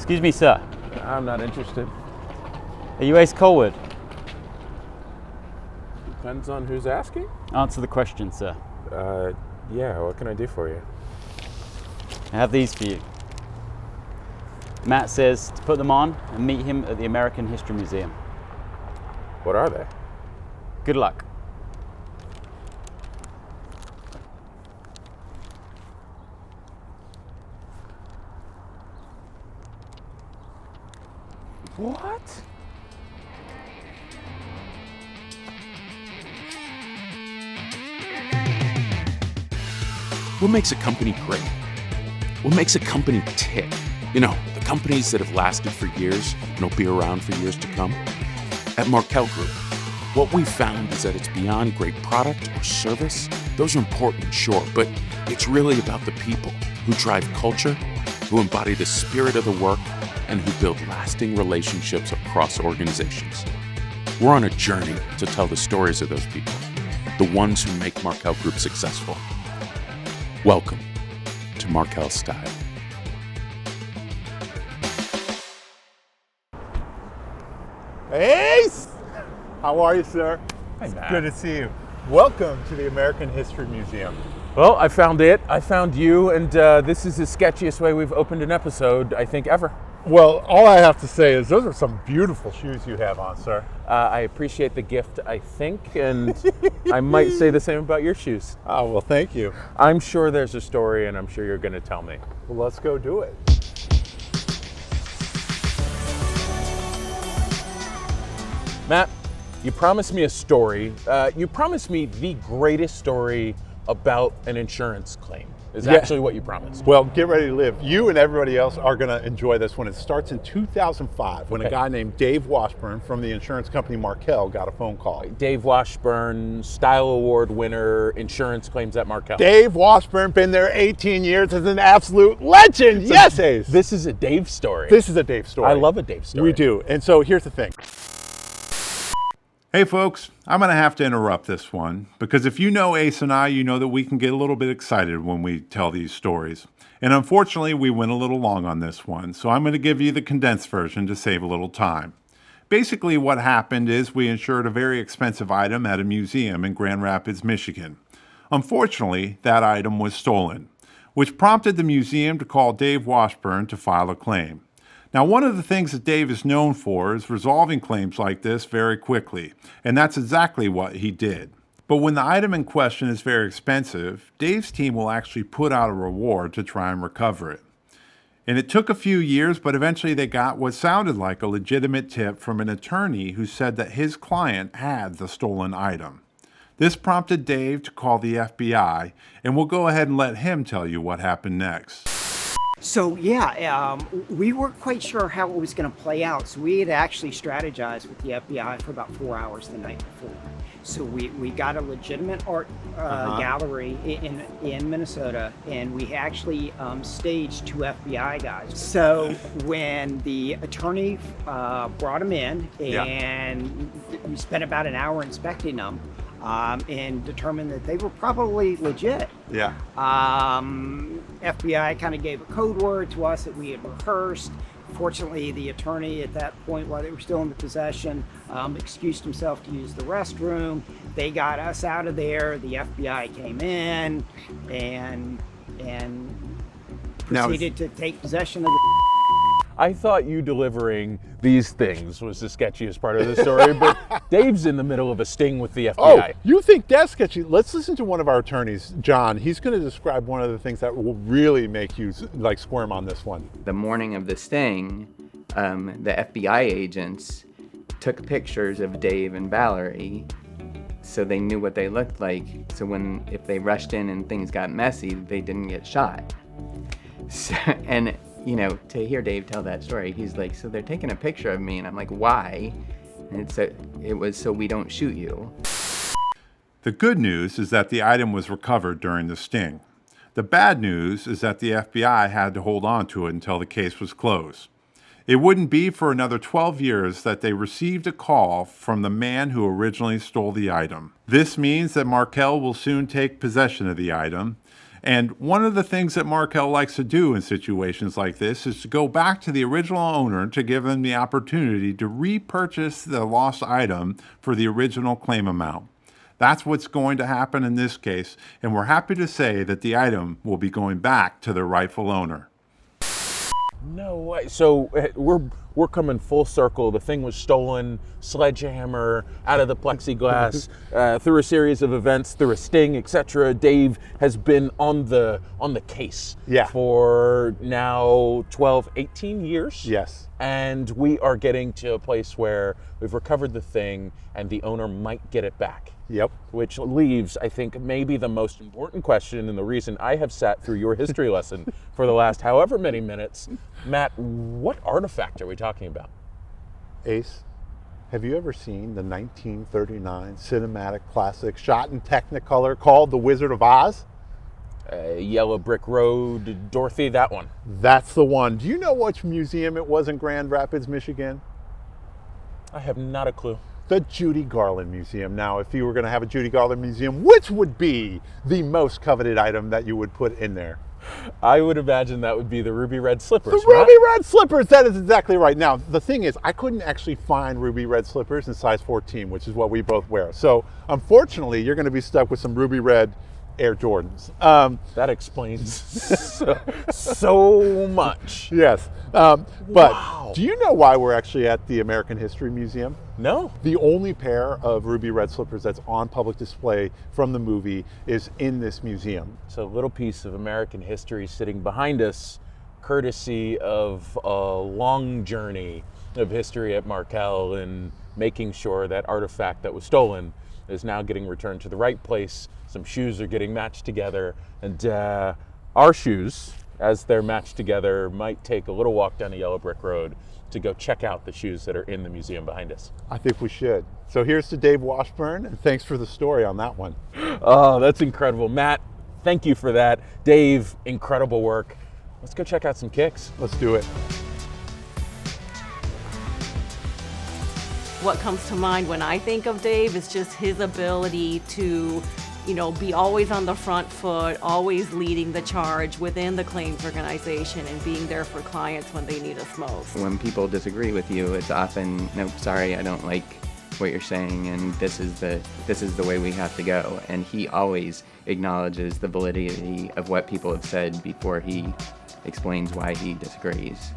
Excuse me, sir. I'm not interested. Are you Ace Colwood? Depends on who's asking. Answer the question, sir. Yeah, what can I do for you? I have these for you. Matt says to put them on and meet him at the American History Museum. What are they? Good luck. What? What makes a company great? What makes a company tick? You know, the companies that have lasted for years and will be around for years to come. At Markel Group, what we found is that it's beyond great product or service. Those are important, sure, but it's really about the people who drive culture, who embody the spirit of the work, and who build lasting relationships across organizations. We're on a journey to tell the stories of those people, the ones who make Markel Group successful. Welcome to Markel Style. Ace! How are you, sir? Hey, Matt. Good to see you. Welcome to the American History Museum. Well, I found it. I found you, and this is the sketchiest way we've opened an episode, I think, ever. Well, all I have to say is those are some beautiful shoes you have on, sir. I appreciate the gift, I think, and I might say the same about your shoes. Oh, well, thank you. I'm sure there's a story, and I'm sure you're going to tell me. Well, let's go do it. Matt, you promised me a story. You promised me the greatest story about an insurance claim. Is actually what you promised. Well, get ready to live. You and everybody else are going to enjoy this one. It starts in 2005 when a guy named Dave Washburn from the insurance company Markel got a phone call. Dave Washburn, Style Award winner, insurance claims at Markel. Dave Washburn, been there 18 years, is an absolute legend. So yes, Ace. This is a Dave story. This is a Dave story. I love a Dave story. We do. And so here's the thing. Hey folks, I'm going to have to interrupt this one because if you know Ace and I, you know that we can get a little bit excited when we tell these stories. And unfortunately, we went a little long on this one, so I'm going to give you the condensed version to save a little time. Basically, what happened is we insured a very expensive item at a museum in Grand Rapids, Michigan. Unfortunately, that item was stolen, which prompted the museum to call Dave Washburn to file a claim. Now, one of the things that Dave is known for is resolving claims like this very quickly, and that's exactly what he did. But when the item in question is very expensive, Dave's team will actually put out a reward to try and recover it. And it took a few years, but eventually they got what sounded like a legitimate tip from an attorney who said that his client had the stolen item. This prompted Dave to call the FBI, and we'll go ahead and let him tell you what happened next. So yeah, we weren't quite sure how it was going to play out. So we had actually strategized with the FBI for about 4 hours the night before. So we got a legitimate art gallery in Minnesota, and we actually staged 2 FBI guys. So when the attorney brought them in, and we spent about an hour inspecting them, and determined that they were probably legit. Yeah. FBI kind of gave a code word to us that we had rehearsed. Fortunately, the attorney at that point, while they were still in the possession, excused himself to use the restroom. They got us out of there. The FBI came in and proceeded to take possession of the... I thought you delivering these things was the sketchiest part of the story, but Dave's in the middle of a sting with the FBI. Oh, you think that's sketchy? Let's listen to one of our attorneys, John. He's going to describe one of the things that will really make you like squirm on this one. The morning of the sting, the FBI agents took pictures of Dave and Valerie so they knew what they looked like. So if they rushed in and things got messy, they didn't get shot. So, and you know, to hear Dave tell that story, he's like, so they're taking a picture of me, and I'm like, why? And it was so we don't shoot you. The good news is that the item was recovered during the sting. The bad news is that the FBI had to hold on to it until the case was closed. It wouldn't be for another 12 years that they received a call from the man who originally stole the item. This means that Markel will soon take possession of the item, And one of the things that Markel likes to do in situations like this is to go back to the original owner to give them the opportunity to repurchase the lost item for the original claim amount. That's what's going to happen in this case, and we're happy to say that the item will be going back to the rightful owner. No way. So we're coming full circle. The thing was stolen, sledgehammer, out of the plexiglass, through a series of events, through a sting, etc. Dave has been on the case for now 12, 18 years. Yes. And we are getting to a place where we've recovered the thing and the owner might get it back. Yep. Which leaves, I think, maybe the most important question, and the reason I have sat through your history lesson for the last however many minutes. Matt, what artifact are we talking about? Ace, have you ever seen the 1939 cinematic classic shot in Technicolor called The Wizard of Oz? Yellow Brick Road, Dorothy, that one. That's the one. Do you know which museum it was in Grand Rapids, Michigan? I have not a clue. The Judy Garland Museum. Now, if you were going to have a Judy Garland Museum, which would be the most coveted item that you would put in there? I would imagine that would be the ruby red slippers. The ruby red slippers, that is exactly right. Now, the thing is, I couldn't actually find ruby red slippers in size 14, which is what we both wear. So, unfortunately, you're going to be stuck with some ruby red Air Jordans. That explains so much. Yes. But wow. Do you know why we're actually at the American History Museum? No. The only pair of ruby red slippers that's on public display from the movie is in this museum. So a little piece of American history sitting behind us, courtesy of a long journey of history at Markel and making sure that artifact that was stolen is now getting returned to the right place. Some shoes are getting matched together, and our shoes, as they're matched together, might take a little walk down a yellow brick road to go check out the shoes that are in the museum behind us. I think we should. So here's to Dave Washburn, and thanks for the story on that one. Oh, that's incredible. Matt, thank you for that. Dave, incredible work. Let's go check out some kicks. Let's do it. What comes to mind when I think of Dave is just his ability to, be always on the front foot, always leading the charge within the claims organization and being there for clients when they need us most. When people disagree with you, it's often, no, sorry, I don't like what you're saying, and this is the way we have to go. And he always acknowledges the validity of what people have said before he explains why he disagrees.